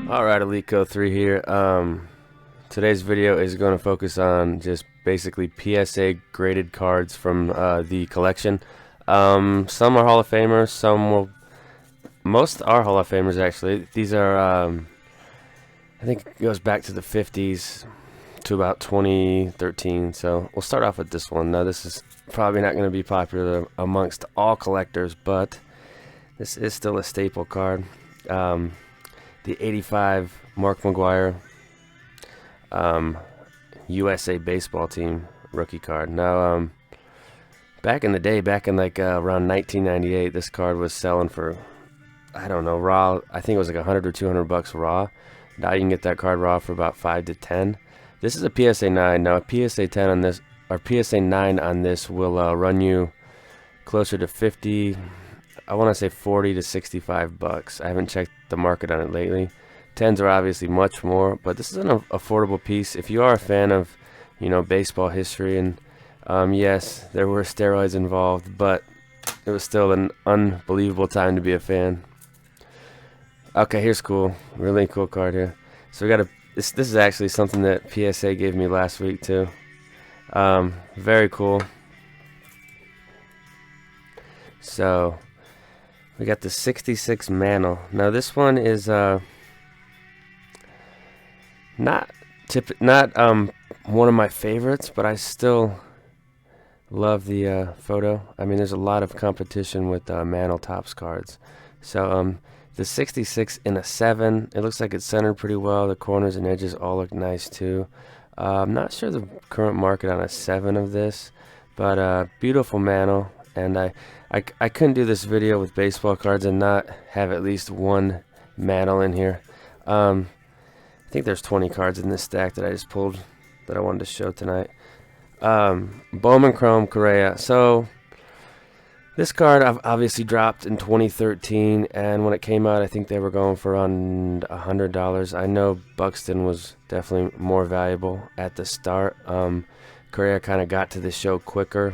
Alright, Alico 3 here. Today's video is going to focus on just basically PSA graded cards from the collection. Some are Hall of Famers, most are Hall of Famers actually. These are, I think it goes back to the 50s to about 2013, so we'll start off with this one. Now this is probably not going to be popular amongst all collectors, but this is still a staple card. The 85 Mark McGwire USA Baseball Team rookie card. Now, back in the day, back in like around 1998, this card was selling for, I don't know, raw. I think it was like 100 or 200 bucks raw. Now you can get that card raw for about 5 to 10. This is a PSA 9. Now a PSA 10 on this, or PSA 9 on this, will run you closer to 50. I want to say 40 to 65 bucks. I haven't checked the market on it lately. 10s are obviously much more, but this is an affordable piece. If you are a fan of, baseball history, and yes, there were steroids involved, but it was still an unbelievable time to be a fan. Okay, here's cool. Really cool card here. So we got this is actually something that PSA gave me last week too. Very cool. So we got the 66 Mantle. Now this one is not one of my favorites, but I still love the photo. I mean, there's a lot of competition with Mantle Topps cards. So the 66 in a 7, it looks like it's centered pretty well. The corners and edges all look nice too. I'm not sure the current market on a 7 of this, but beautiful Mantle. And I couldn't do this video with baseball cards and not have at least one Mantle in here. I think there's 20 cards in this stack that I just pulled that I wanted to show tonight. Bowman Chrome Correa. So this card I've obviously dropped in 2013, and when it came out I think they were going for around $100. I know Buxton was definitely more valuable at the start. Correa kind of got to the show quicker,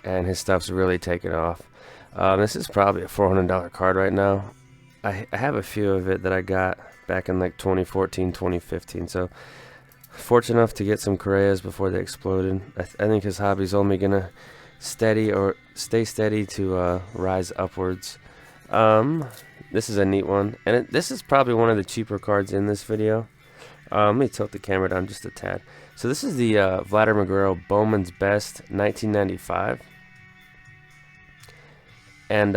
and his stuff's really taken off. This is probably a $400 card right now. I have a few of it that I got back in like 2014, 2015. So fortunate enough to get some Correas before they exploded. I think his hobby's only gonna stay steady to rise upwards. This is a neat one, and this is probably one of the cheaper cards in this video. Let me tilt the camera down just a tad. So this is the Vladimir Guerrero Bowman's Best 1995. And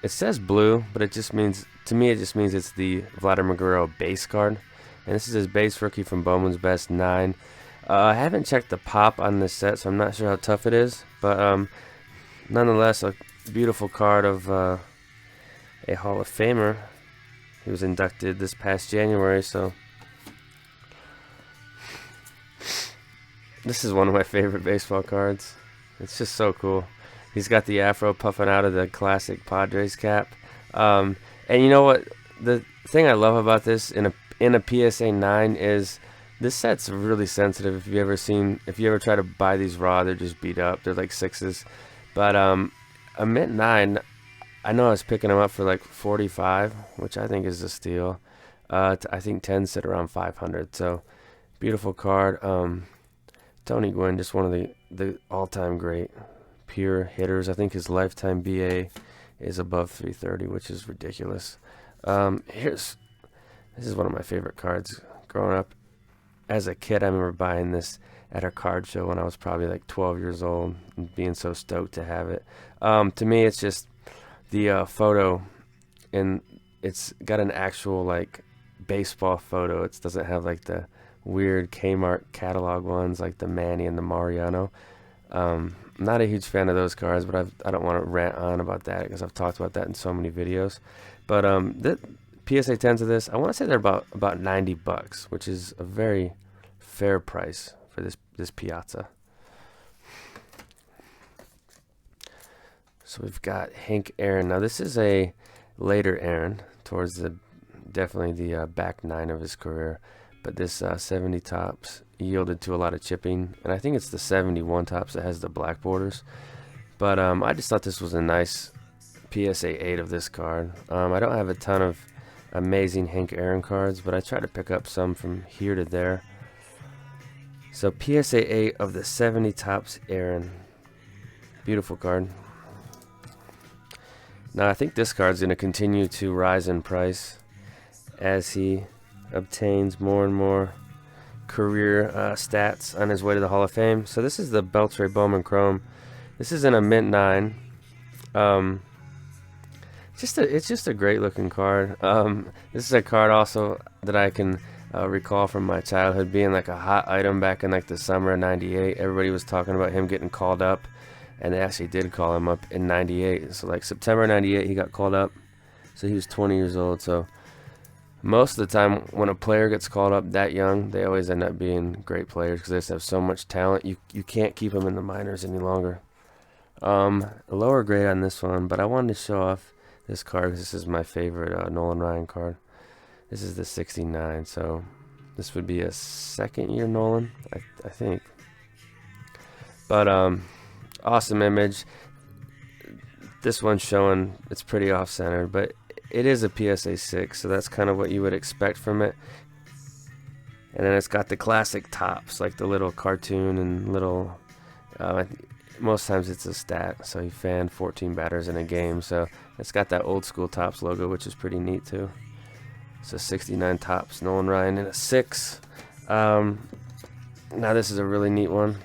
it says blue, but it just means, to me, it just means it's the Vladimir Guerrero base card. And this is his base rookie from Bowman's Best 9. I haven't checked the pop on this set, so I'm not sure how tough it is. But nonetheless, a beautiful card of a Hall of Famer. He was inducted this past January, so this is one of my favorite baseball cards. It's just so cool. He's got the afro puffing out of the classic Padres cap. And you know what? The thing I love about this in a PSA 9 is this set's really sensitive. If you ever try to buy these raw, they're just beat up. They're like 6s. But a mint 9, I know I was picking them up for like 45, which I think is a steal. I think 10 sit around 500. So beautiful card. Tony Gwynn, just one of the all-time great pure hitters. I think his lifetime BA is above 330, which is ridiculous. This is one of my favorite cards growing up. As a kid, I remember buying this at a card show when I was probably like 12 years old and being so stoked to have it. To me, it's just the photo, and it's got an actual like baseball photo. It doesn't have like the weird Kmart catalog ones like the Manny and the Mariano. I'm not a huge fan of those cards, but I don't want to rant on about that because I've talked about that in so many videos. But the PSA 10s of this, I want to say they're about 90 bucks, which is a very fair price for this Piazza. So we've got Hank Aaron. Now this is a later Aaron, towards definitely the back 9 of his career. But this 70 Topps yielded to a lot of chipping, and I think it's the 71 Topps that has the black borders. But I just thought this was a nice PSA 8 of this card. I don't have a ton of amazing Hank Aaron cards, but I try to pick up some from here to there. So PSA 8 of the 70 Topps Aaron. Beautiful card. Now I think this card's going to continue to rise in price as he obtains more and more career stats on his way to the Hall of Fame. So this is the Beltre Bowman Chrome. This is in a mint 9. It's just a great looking card. This is a card also that I can recall from my childhood being like a hot item back in like the summer of '98. Everybody was talking about him getting called up, and they actually did call him up in '98. So like September '98 he got called up, so he was 20 years old. So most of the time when a player gets called up that young, they always end up being great players because they just have so much talent. You can't keep them in the minors any longer. A lower grade on this one, but I wanted to show off this card because this is my favorite Nolan Ryan card. This is the 69, so this would be a second year Nolan, I think. But awesome image. This one's showing it's pretty off-centered, but it is a PSA 6, so that's kind of what you would expect from it. And then it's got the classic tops, like the little cartoon and little, most times it's a stat, so he fanned 14 batters in a game, so it's got that old school Topps logo, which is pretty neat too. So 69 Topps, Nolan Ryan in a 6. Now this is a really neat one.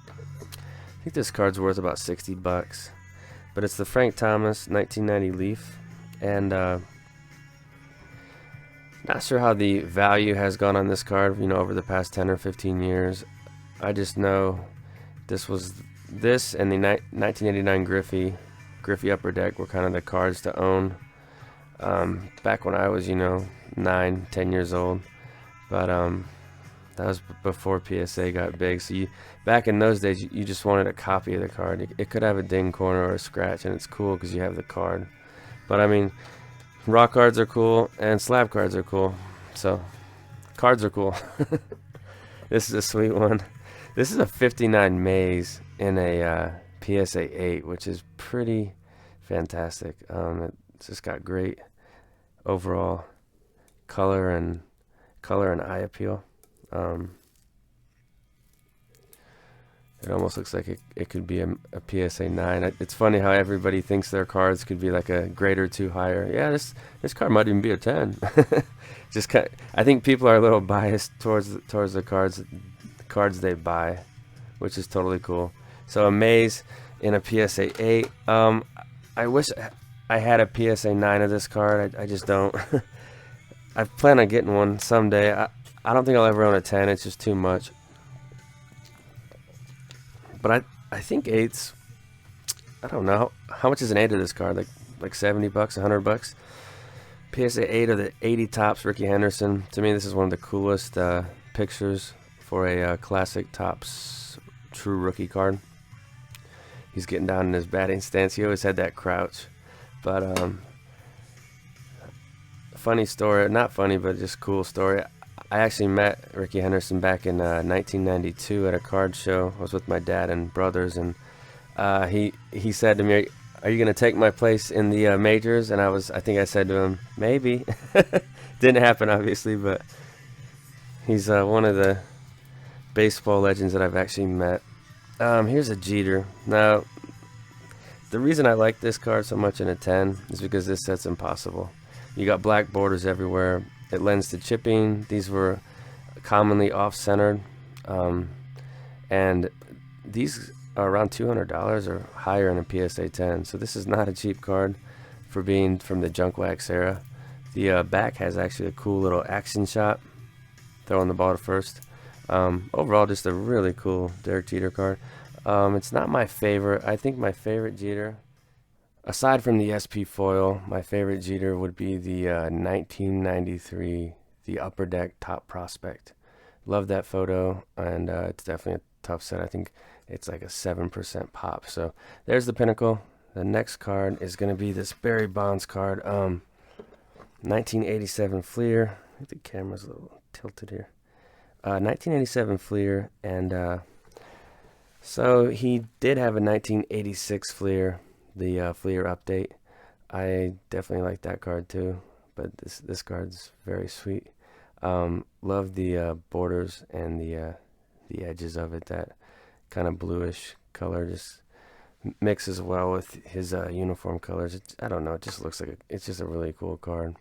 I think this card's worth about 60 bucks, but it's the Frank Thomas 1990 Leaf, and not sure how the value has gone on this card, over the past 10 or 15 years. I just know this and the 1989 Griffey Upper Deck were kind of the cards to own back when I was 9, 10 years old. But that was before PSA got big, so back in those days you just wanted a copy of the card. It could have a ding corner or a scratch, and it's cool because you have the card. But I mean, raw cards are cool and slab cards are cool, so cards are cool. This is a sweet one. This is a 59 Maze in a PSA 8, which is pretty fantastic. It's just got great overall color and eye appeal. It almost looks like it could be a PSA 9. It's funny how everybody thinks their cards could be like a grade or 2 higher. Yeah, this card might even be a 10. I think people are a little biased towards the cards they buy, which is totally cool. So a Maze in a PSA 8. I wish I had a PSA 9 of this card. I just don't. I plan on getting one someday. I don't think I'll ever own a 10. It's just too much. But I think 8s, I don't know. How much is an 8 of this card? Like 70 bucks, 100 bucks? PSA 8 of the 80 Topps Ricky Henderson. To me, this is one of the coolest pictures for a classic Topps true rookie card. He's getting down in his batting stance. He always had that crouch. But funny story, not funny, but just cool story. I actually met Ricky Henderson back in 1992 at a card show. I was with my dad and brothers, and he said to me, "Are you going to take my place in the majors?" And I think I said to him, "Maybe." Didn't happen, obviously, but he's one of the baseball legends that I've actually met. Here's a Jeter. Now, the reason I like this card so much in a 10 is because this set's impossible. You got black borders everywhere. It lends to chipping. These were commonly off-centered, and these are around $200 or higher in a PSA 10. So this is not a cheap card for being from the junk wax era. The back has actually a cool little action shot, throwing the ball to first. Overall, just a really cool Derek Jeter card. It's not my favorite. I think my favorite Jeter, aside from the SP foil, my favorite Jeter would be the 1993, the Upper Deck Top Prospect. Love that photo, and it's definitely a tough set. I think it's like a 7% pop. So there's the pinnacle. The next card is going to be this Barry Bonds card, 1987 Fleer. I think the camera's a little tilted here. 1987 Fleer, and so he did have a 1986 Fleer, the Fleer update. I definitely like that card too, but this card's very sweet. Love the borders and the edges of it. That kind of bluish color just mixes well with his uniform colors. I don't know. It just looks like it's just a really cool card.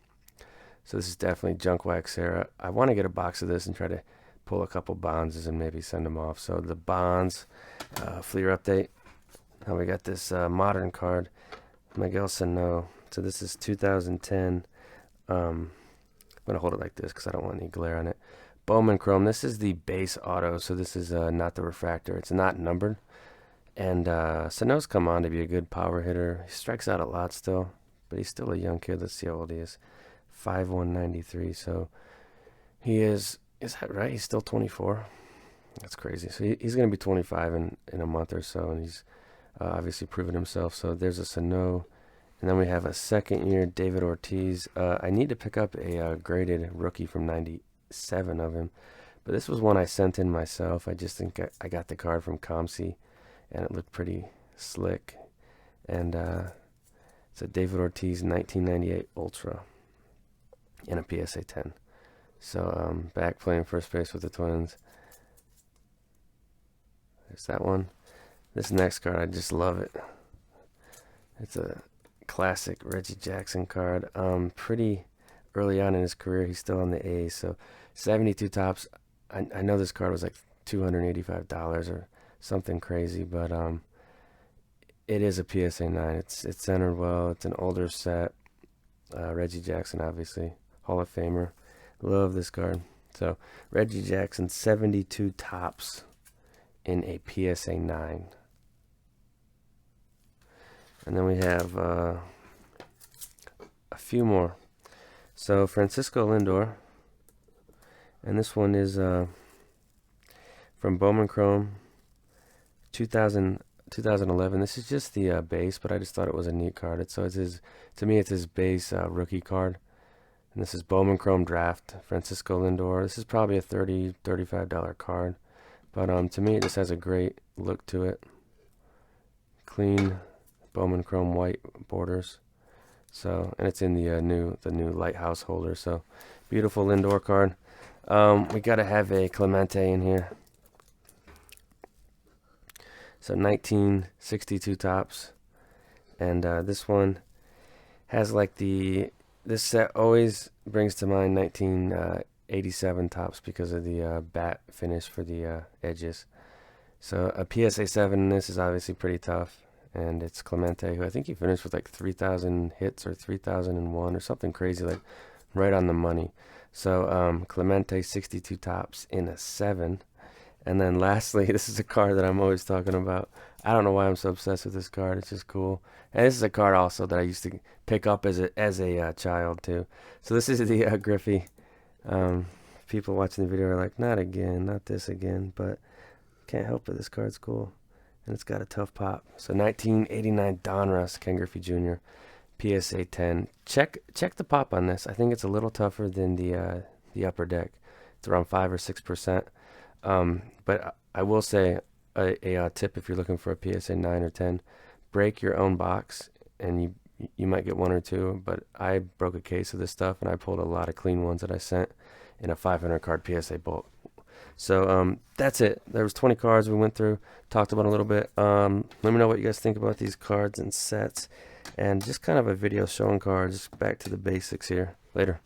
So this is definitely junk wax era. I want to get a box of this and try to pull a couple bonds and maybe send them off. So the bonds, Fleer update. Now we got this modern card, Miguel Sano. So this is 2010. I'm gonna hold it like this because I don't want any glare on it. Bowman Chrome. This is the base auto, so this is not the refractor. It's not numbered. And Sano's come on to be a good power hitter. He strikes out a lot still, but he's still a young kid. Let's see how old he is. 5'1", so he is that right? He's still 24. That's crazy. So he's going to be 25 in a month or so, and he's obviously proven himself. So there's a Sano. And then we have a second year David Ortiz. I need to pick up a graded rookie from 97 of him, but this was one I sent in myself. I just think I got the card from Comsi, and it looked pretty slick. And it's a David Ortiz 1998 Ultra in a PSA 10. So back playing first base with the Twins. There's that one. This next card, I just love it. It's a classic Reggie Jackson card. Pretty early on in his career, he's still on the A's. So 72 tops. I know this card was like $285 or something crazy, but it is a PSA 9. It's centered well. It's an older set. Reggie Jackson, obviously, Hall of Famer. Love this card. So Reggie Jackson, 72 tops in a PSA 9. And then we have a few more. So Francisco Lindor, and this one is from Bowman Chrome, 2011. This is just the base, but I just thought it was a neat card. To me, it's his base rookie card. And this is Bowman Chrome Draft, Francisco Lindor. This is probably a $30, $35 card. But to me, it just has a great look to it. Clean Bowman Chrome white borders. So, and it's in the new lighthouse holder. So, beautiful Lindor card. We got to have a Clemente in here. So 1962 tops, and this one has like this set always brings to mind 1987 tops because of the bat finish for the edges. So a PSA 7 in this is obviously pretty tough, and it's Clemente, who I think he finished with like 3,000 hits or 3,001 or something crazy, like right on the money. So Clemente 62 tops in a 7. And then lastly, this is a card that I'm always talking about. I don't know why I'm so obsessed with this card. It's just cool. And this is a card also that I used to pick up as a child too. So this is the Griffey. People watching the video are like, not again, not this again. But can't help it. This card's cool. And it's got a tough pop. So 1989 Donruss, Ken Griffey Jr., PSA 10. Check the pop on this. I think it's a little tougher than the upper deck. It's around 5 or 6%. But I will say a tip if you're looking for a PSA 9 or 10, break your own box, and you might get one or two. But I broke a case of this stuff, and I pulled a lot of clean ones that I sent in a 500 card PSA bulk. So that's it. There was 20 cards we went through, talked about a little bit. Let me know what you guys think about these cards and sets, and just kind of a video showing cards. Back to the basics here. Later.